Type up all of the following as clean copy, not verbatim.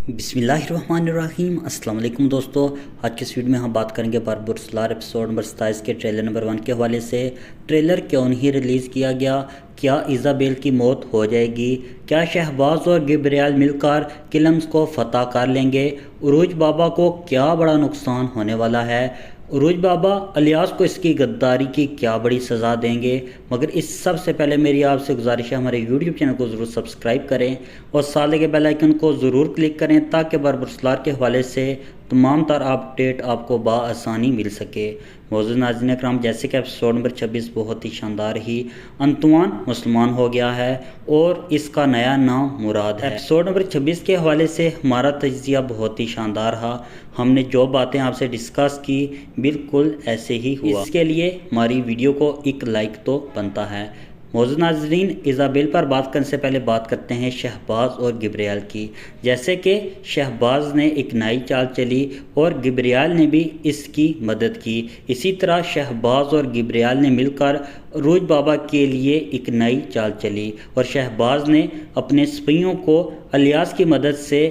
بسم اللہ الرحمن الرحیم۔ السلام علیکم دوستو، آج کے اس ویڈیو میں ہم بات کریں گے باربرسلار ایپیسوڈ نمبر 27 کے ٹریلر نمبر 1 کے حوالے سے۔ ٹریلر کیوں نہیں ریلیز کیا گیا؟ کیا ایزابیل کی موت ہو جائے گی؟ کیا شہباز اور گبریال مل کر کلمز کو فتح کر لیں گے؟ عروج بابا کو کیا بڑا نقصان ہونے والا ہے؟ عروج بابا الیاس کو اس کی غداری کی کیا بڑی سزا دیں گے؟ مگر اس سب سے پہلے میری آپ سے گزارش ہے، ہمارے یوٹیوب چینل کو ضرور سبسکرائب کریں اور ساتھ لگے بیل آئیکن کو ضرور کلک کریں تاکہ باربرسلار کے حوالے سے تمام تر اپڈیٹ آپ کو بآسانی مل سکے۔ معزز ناظرین اکرام، جیسے کہ ایپیسوڈ نمبر 26 بہت ہی شاندار ہی انطوان مسلمان ہو گیا ہے اور اس کا نیا نام مراد ہے۔ ایپیسوڈ نمبر 26 کے حوالے سے ہمارا تجزیہ بہت ہی شاندار رہا۔ ہم نے جو باتیں آپ سے ڈسکس کی بالکل ایسے ہی ہوا۔ اس کے لیے ہماری ویڈیو کو ایک لائک تو بنتا ہے۔ معزز ناظرین، ایزابیل پر بات کرنے سے پہلے بات کرتے ہیں شہباز اور گبریال کی۔ جیسے کہ شہباز نے ایک نئی چال چلی اور گبریال نے بھی اس کی مدد کی، اسی طرح شہباز اور گبریال نے مل کر عروج بابا کے لیے ایک نئی چال چلی اور شہباز نے اپنے سپیوں کو الیاس کی مدد سے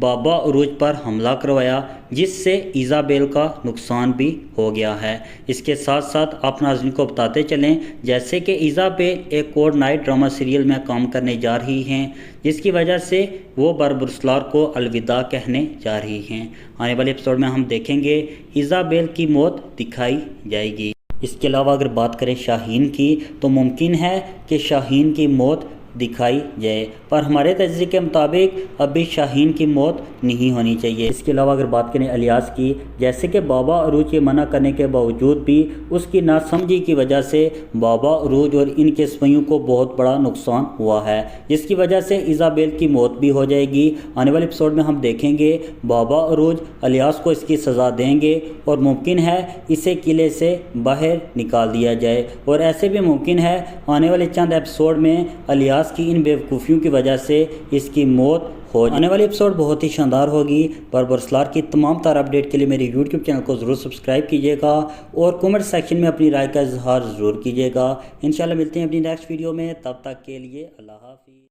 بابا عروج پر حملہ کروایا، جس سے ایزابیل کا نقصان بھی ہو گیا ہے۔ اس کے ساتھ ساتھ آپ ناظرین کو بتاتے چلیں، جیسے کہ ایزابیل ایک اور نئے ڈرامہ سیریل میں کام کرنے جا رہی ہیں، جس کی وجہ سے وہ باربرسلار کو الوداع کہنے جا رہی ہیں۔ آنے والے ایپیسوڈ میں ہم دیکھیں گے ایزابیل کی موت دکھائی جائے گی۔ اس کے علاوہ اگر بات کریں شاہین کی، تو ممکن ہے کہ شاہین کی موت دکھائی جائے، پر ہمارے تجزیے کے مطابق ابھی شاہین کی موت نہیں ہونی چاہیے۔ اس کے علاوہ اگر بات کریں الیاس کی، جیسے کہ بابا عروج کے منع کرنے کے باوجود بھی اس کی ناسمجھی کی وجہ سے بابا عروج اور ان کے سپیوں کو بہت بڑا نقصان ہوا ہے، جس کی وجہ سے ایزابیل کی موت بھی ہو جائے گی۔ آنے والے ایپیسوڈ میں ہم دیکھیں گے بابا عروج الیاس کو اس کی سزا دیں گے اور ممکن ہے اسے قلعے سے باہر نکال دیا جائے، اور ایسے بھی ممکن ہے آنے والے چند ایپیسوڈ میں الیاس کی ان بیوقوفیوں کی وجہ سے اس کی موت ہو جائے۔ آنے والی ایپیسوڈ بہت ہی شاندار ہوگی۔ باربرسلار کی تمام تر اپڈیٹ کے لیے میرے یوٹیوب چینل کو ضرور سبسکرائب کیجیے گا اور کومنٹ سیکشن میں اپنی رائے کا اظہار ضرور کیجیے گا۔ انشاءاللہ ملتے ہیں اپنی نیکسٹ ویڈیو میں، تب تک کے لیے اللہ حافظ۔